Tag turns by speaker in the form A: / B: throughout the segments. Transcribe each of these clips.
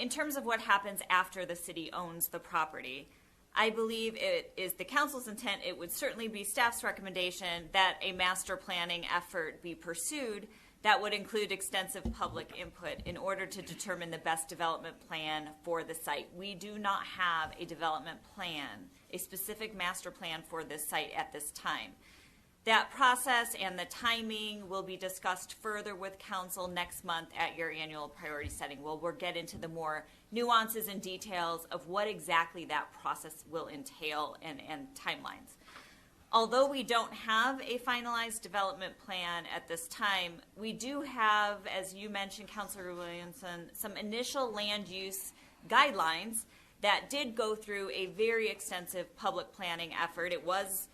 A: in terms of what happens after the city owns the property, I believe it is the council's intent, it would certainly be staff's recommendation that a master planning effort be pursued that would include extensive public input in order to determine the best development plan for the site. We do not have a development plan, a specific master plan for this site at this time. That process and the timing will be discussed further with council next month at your annual priority setting. We'll get into the more nuances and details of what exactly that process will entail and timelines. Although we don't have a finalized development plan at this time, we do have, as you mentioned, Councilor Williamson, some initial land use guidelines that did go through a very extensive public planning effort. It was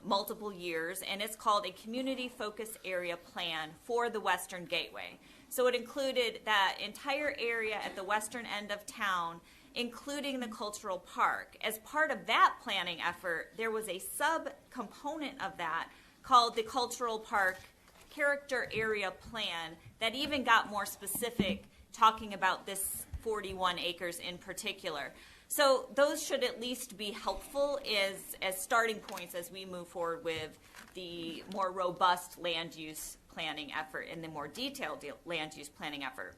A: multiple years, and it's called a community focus area plan for the Western Gateway. So it included that entire area at the western end of town, including the Cultural Park. As part of that planning effort, there was a sub-component of that called the Cultural Park Character Area Plan that even got more specific, talking about this 41 acres in particular. So those should at least be helpful as starting points as we move forward with the more robust land use planning effort and the more detailed land use planning effort.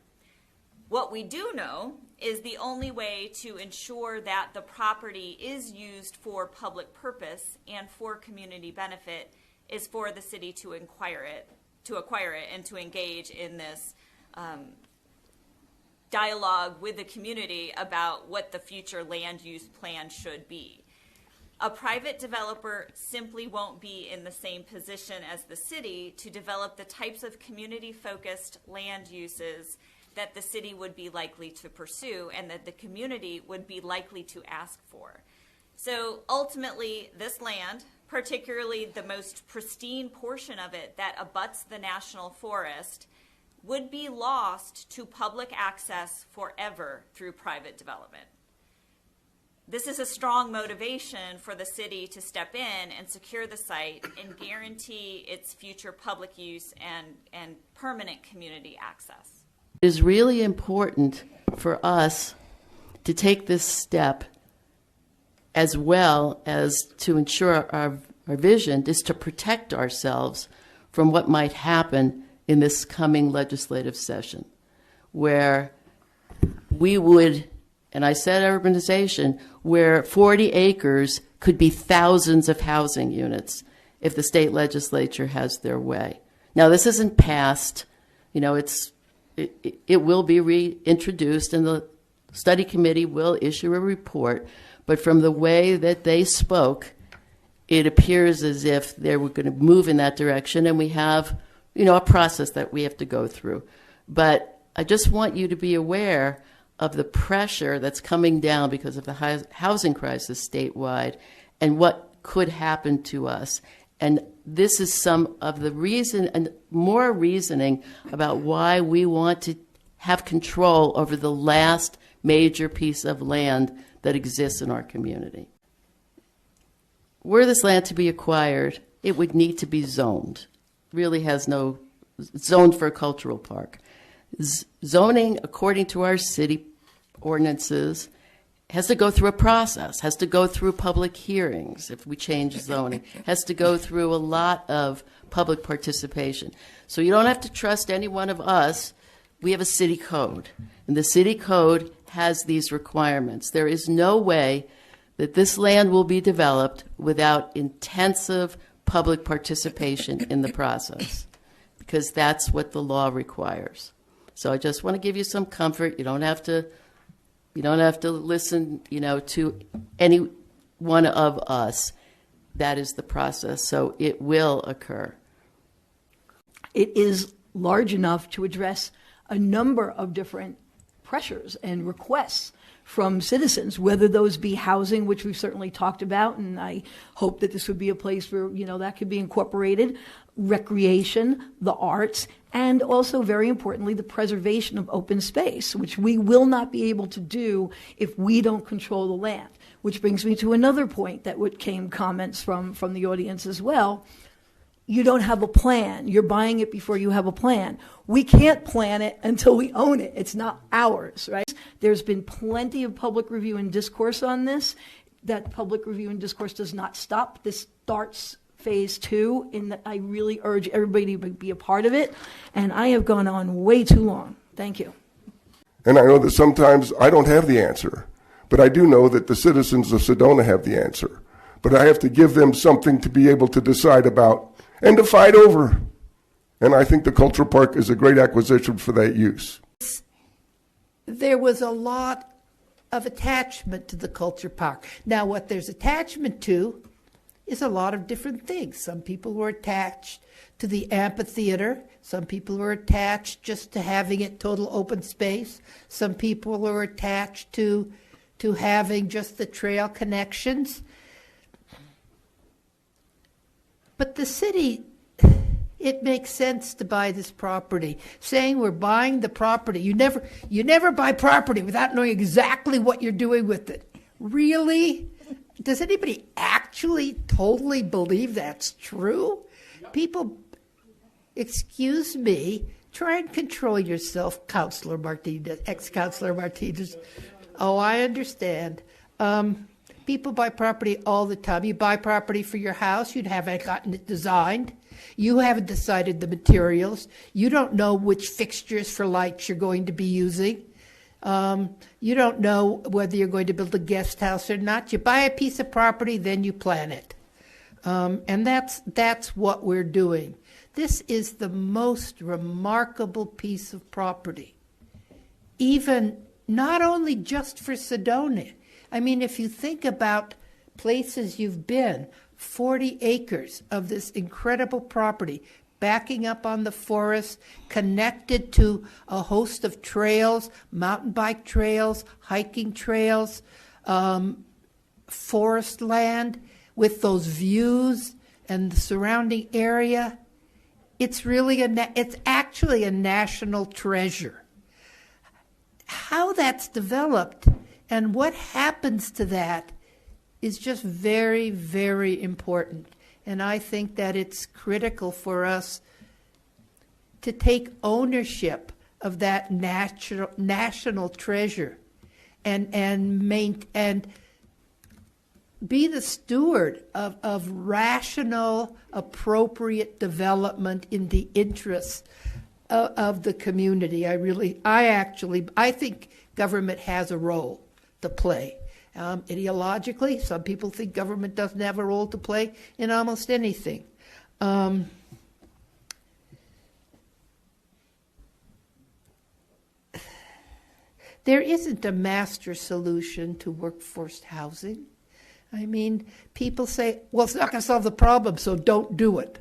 A: What we do know is the only way to ensure that the property is used for public purpose and for community benefit is for the city to acquire it and to engage in this dialogue with the community about what the future land use plan should be. A private developer simply won't be in the same position as the city to develop the types of community-focused land uses that the city would be likely to pursue and that the community would be likely to ask for. So ultimately, this land, particularly the most pristine portion of it that abuts the national forest, would be lost to public access forever through private development. This is a strong motivation for the city to step in and secure the site and guarantee its future public use and permanent community access.
B: It is really important for us to take this step, as well as to ensure our vision is to protect ourselves from what might happen in this coming legislative session, where we would, and I said urbanization, where 40 acres could be thousands of housing units if the state legislature has their way. Now, this isn't passed. You know, it will be reintroduced, and the study committee will issue a report. But from the way that they spoke, it appears as if they were going to move in that direction, and we have, you know, a process that we have to go through. But I just want you to be aware of the pressure that's coming down because of the housing crisis statewide and what could happen to us. And this is some of the reason and more reasoning about why we want to have control over the last major piece of land that exists in our community. Were this land to be acquired, it would need to be zoned. Really has no zoned for a cultural park. Zoning, according to our city ordinances, has to go through a process, has to go through public hearings if we change zoning, has to go through a lot of public participation. So you don't have to trust any one of us. We have a city code, and the city code has these requirements. There is no way that this land will be developed without intensive public participation in the process, because that's what the law requires. So I just want to give you some comfort. You don't have to listen, you know, to any one of us. That is the process. So it will occur.
C: It is large enough to address a number of different pressures and requests from citizens, whether those be housing, which we've certainly talked about, and I hope that this would be a place where, you know, that could be incorporated, recreation, the arts, and also, very importantly, the preservation of open space, which we will not be able to do if we don't control the land. Which brings me to another point that came comments from the audience as well. You don't have a plan. You're buying it before you have a plan. We can't plan it until we own it. It's not ours, right? There's been plenty of public review and discourse on this. That public review and discourse does not stop. This starts phase 2, and I really urge everybody to be a part of it. And I have gone on way too long. Thank you.
D: And I know that sometimes I don't have the answer, but I do know that the citizens of Sedona have the answer. But I have to give them something to be able to decide about and to fight over. And I think the Cultural Park is a great acquisition for that use.
E: There was a lot of attachment to the Culture Park. Now, what there's attachment to is a lot of different things. Some people were attached to the amphitheater. Some people were attached just to having it total open space. Some people were attached to having just the trail connections. But the city, it makes sense to buy this property. Saying we're buying the property, you never buy property without knowing exactly what you're doing with it. Really? Does anybody actually totally believe that's true? People, excuse me, try and control yourself, Councilor Martinez, ex-Councilor Martinez. Oh, I understand. People buy property all the time. You buy property for your house, you haven't gotten it designed. You haven't decided the materials. You don't know which fixtures for lights you're going to be using. You don't know whether you're going to build a guest house or not. You buy a piece of property, then you plan it. And that's what we're doing. This is the most remarkable piece of property, even not only just for Sedona. I mean, if you think about places you've been, 40 acres of this incredible property, backing up on the forest, connected to a host of trails, mountain bike trails, hiking trails, forest land, with those views and the surrounding area. It's really it's actually a national treasure. How that's developed and what happens to that is just very, very important. And I think that it's critical for us to take ownership of that national treasure and be the steward of rational, appropriate development in the interests of the community. I think government has a role to play. Ideologically, some people think government doesn't have a role to play in almost anything. There isn't a master solution to workforce housing. I mean, people say, well, it's not going to solve the problem, so don't do it.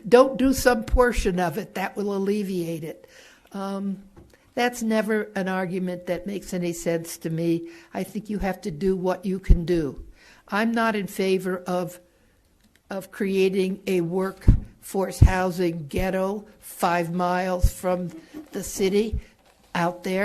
E: Don't do some portion of it. That will alleviate it. That's never an argument that makes any sense to me. I think you have to do what you can do. I'm not in favor of creating a workforce housing ghetto 5 miles from the city out there.